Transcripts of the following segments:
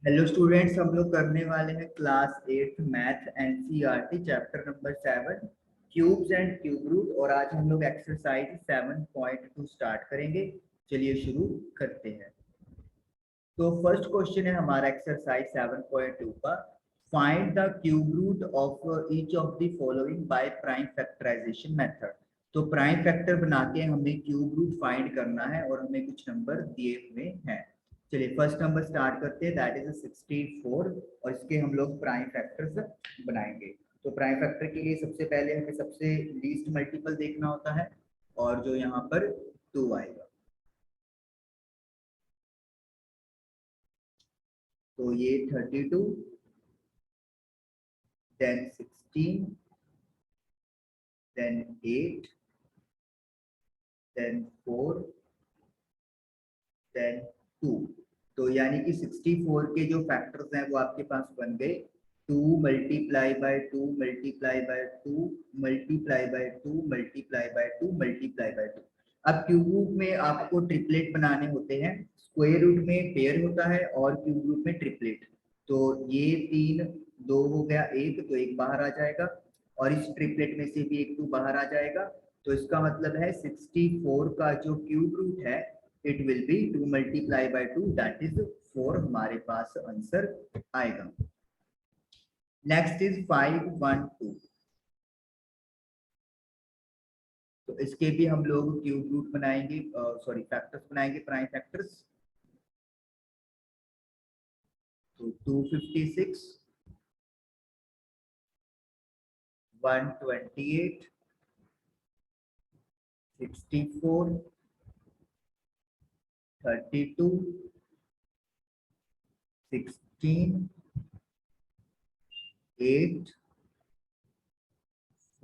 Hello students, हम लोग करने वाले हैं class 8 math NCERT chapter number 7 cubes and cube root. और आज हम लोग एक्सरसाइज 7.2 स्टार्ट करेंगे। चलिए शुरू करते हैं। तो फर्स्ट क्वेश्चन है हमारा एक्सरसाइज 7.2 का। Find the cube root of each of the following by prime factorization method. तो प्राइम फैक्टर बना के हमें क्यूब रूट फाइंड करना है और हमें कुछ नंबर दिए हुए हैं। चलिए फर्स्ट नंबर स्टार्ट करते हैं, दैट इज 64। और इसके हम लोग प्राइम फैक्टर्स बनाएंगे। तो प्राइम फैक्टर के लिए सबसे पहले हमें सबसे लीस्ट मल्टीपल देखना होता है, और जो यहाँ पर 2 आएगा। तो ये 32, then 16, then 8, then 4, then 2। तो यानी कि 64 के जो फैक्टर्स हैं वो आपके पास बन गए। 2 multiply by 2 multiply by 2 multiply by 2 multiply by 2 multiply by 2। अब क्यूब रूट में आपको ट्रिपलेट बनाने होते हैं। स्क्वायर रूट में पेयर होता है और क्यूब रूट में ट्रिपलेट। तो ये 3 2 हो गया, एक तो एक बाहर आ जाएगा, और इस ट्रिपलेट में से भी एक 2 बाहर आ जाएगा। तो इसका मतलब है 64 का जो क्यूब रूट है it will be 2 multiply by 2, that is 4। हमारे पास आंसर आएगा। Next is 512। तो इसके भी हम लोग क्यूब रूट बनाएंगे, सॉरी फैक्टर्स बनाएंगे, प्राइम फैक्टर्स। तो 256, 128, 64, 32, 16, 8,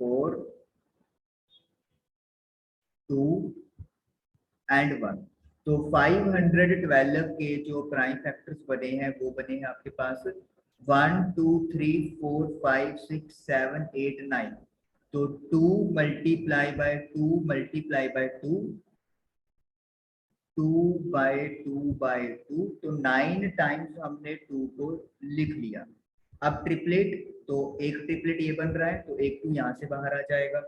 4, 2 एंड 1। तो 512 के जो प्राइम फैक्टर्स बने हैं वो बने हैं आपके पास 1 2 3 4 5 6 7 8 9। तो 2 multiply by 2 multiply by 2, 2 by 2 by 2, तो 9 टाइम्स हमने 2 को लिख लिया। अब ट्रिपलेट, तो एक ट्रिपलेट ये बन रहा है, तो एक 2 यहाँ से बाहर आ जाएगा,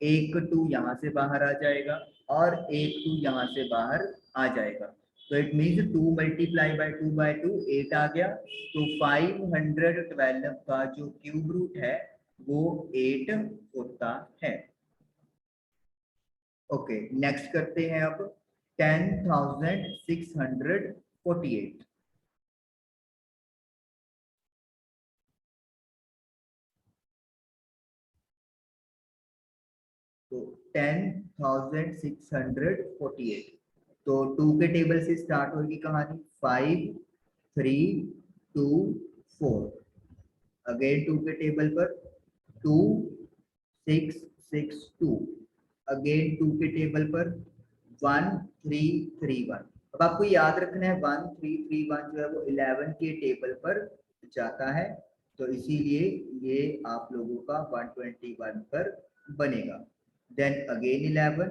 एक 2 यहाँ से बाहर आ जाएगा, और एक 2 यहाँ से बाहर आ जाएगा। तो it means 2 multiply by 2 by 2 8 आ गया। तो 512 का जो क्यूब रूट है वो 8 होता है। ओके, नेक्स्ट करते हैं अब 10,648। तो 10,648। तो 2 के टेबल से स्टार्ट होगी कहानी। 5 3 2 4। अगेन 2 के टेबल पर 2 6 6 2। अगेन 2 के टेबल पर 1 3 3 1। अब आपको याद रखना है 1 3 3 1 जो है वो 11 के टेबल पर जाता है। तो इसीलिए ये आप लोगों का 121 पर बनेगा। देन अगेन 11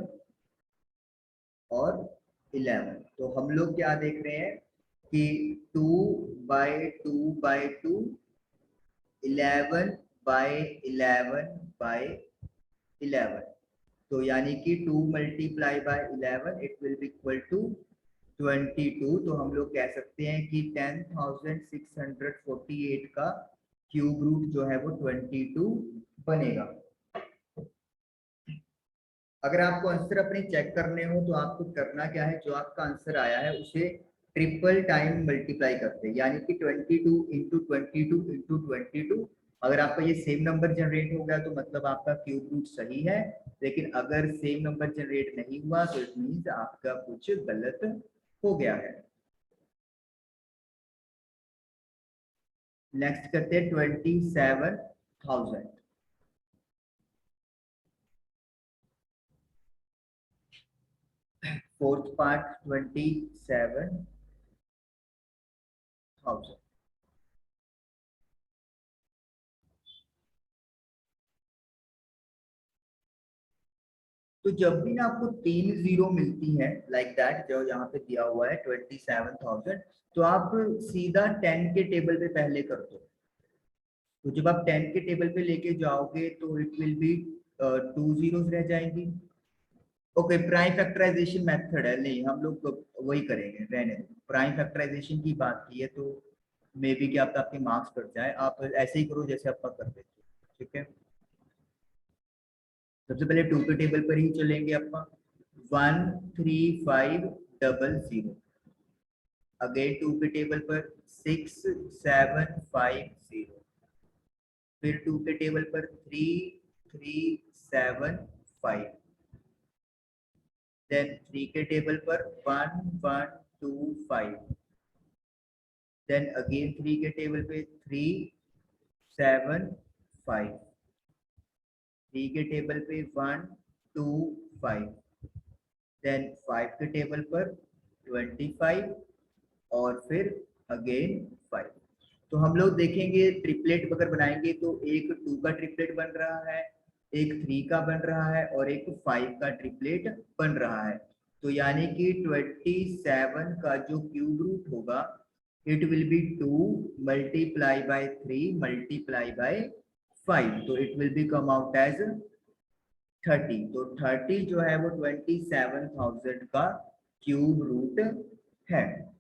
और 11। तो हम लोग क्या देख रहे हैं कि 2 बाय 2 बाय 2, 11 बाय 11 बाय 11। तो यानी कि 2 multiply by 11 it will be equal to 22। तो हम लोग कह सकते हैं कि 10,648 का क्यूब रूट जो है वो 22 बनेगा। अगर आपको आंसर अपने चेक करने हो तो आपको करना क्या है, जो आपका आंसर आया है उसे ट्रिपल टाइम मल्टीप्लाई करते हैं, यानी कि 22 इंटू 22 इंटू 22। अगर आपका ये सेम नंबर जनरेट हो गया तो मतलब आपका क्यूब रूट सही है। लेकिन अगर सेम नंबर जनरेट नहीं हुआ तो इट मीन्स आपका कुछ गलत हो गया है। नेक्स्ट करते हैं 27,000। Fourth part 27,000। तो जब भी ना आपको 3 जीरो मिलती है लाइक दैट, जो यहाँ पे दिया हुआ है 27,000, तो आप सीधा 10 के टेबल पे पहले कर दो। तो जब आप 10 के टेबल पे लेके जाओगे तो इट विल बी 2 जीरोस रह जाएंगी। ओके, प्राइम फैक्टराइजेशन मेथड है, नहीं हम लोग वही करेंगे, रहने प्राइम फैक्टराइजेशन की बात की है तो मे बी क्या आपके मार्क्स कट जाए, आप ऐसे ही करो जैसे आपका करते थे, ठीक है। सबसे पहले 2 के टेबल पर ही चलेंगे आपका, 13500, अगेन 2 के टेबल पर 6750, फिर 2 के टेबल पर 3375, देन 3 के टेबल पर 1125, देन अगेन 3 के टेबल पे 375, 3 के टेबल पे 125, देन 5 के टेबल पर 25 और फिर अगेन 5। तो हम लोग देखेंगे ट्रिपलेट अगर बनाएंगे तो एक 2 का ट्रिपलेट बन रहा है, एक 3 का बन रहा है और एक 5 का ट्रिपलेट बन रहा है। तो यानी कि 27 का जो क्यूब रूट होगा it will be 2 multiply by 3 multiply by 5, तो it will be come out as 30। तो 30 जो है वो 27,000 का क्यूब रूट है।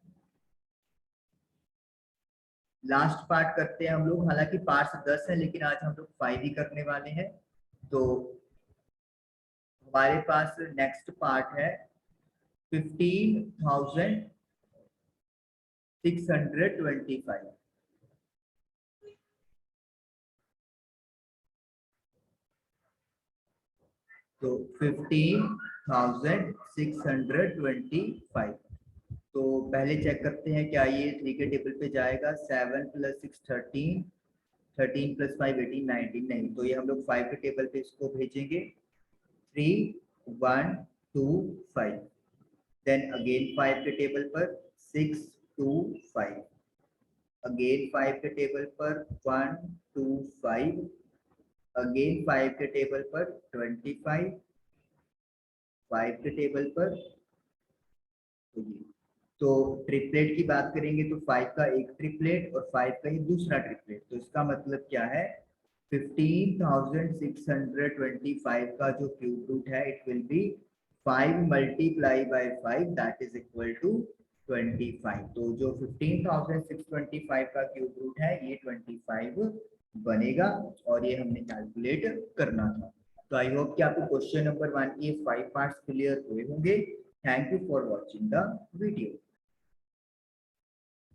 लास्ट पार्ट करते हैं हम लोग, हालांकि पार्ट्स 10 है लेकिन आज हम लोग 5 ही करने वाले हैं। तो हमारे पास नेक्स्ट पार्ट है 15,625। तो 15,625। तो पहले चेक करते हैं क्या ये 3 के टेबल पे जाएगा। 7 + 6 13, 13 + 5 18 19, नहीं तो ये हम लोग 5 के टेबल पे इसको भेजेंगे। 3 1 2 5, देन अगेन 5 के टेबल पर 6 2 5, अगेन 5 के टेबल पर 1 2 5, अगेन 5 के टेबल पर 25, 5 के टेबल पर। तो ट्रिपलेट की बात करेंगे तो 5 का एक ट्रिपलेट और 5 का ही दूसरा ट्रिपलेट, तो इसका मतलब क्या है 15,625 का जो क्यूब रूट है it will be 5 multiply by 5 that is equal to 25। तो जो 15,625 का क्यूब रूट है ये 25 बनेगा और ये हमने कैलकुलेट करना था। तो आई होप कि आपको क्वेश्चन नंबर 1 के 5 पार्ट्स क्लियर हुए होंगे। Thank you for watching the video.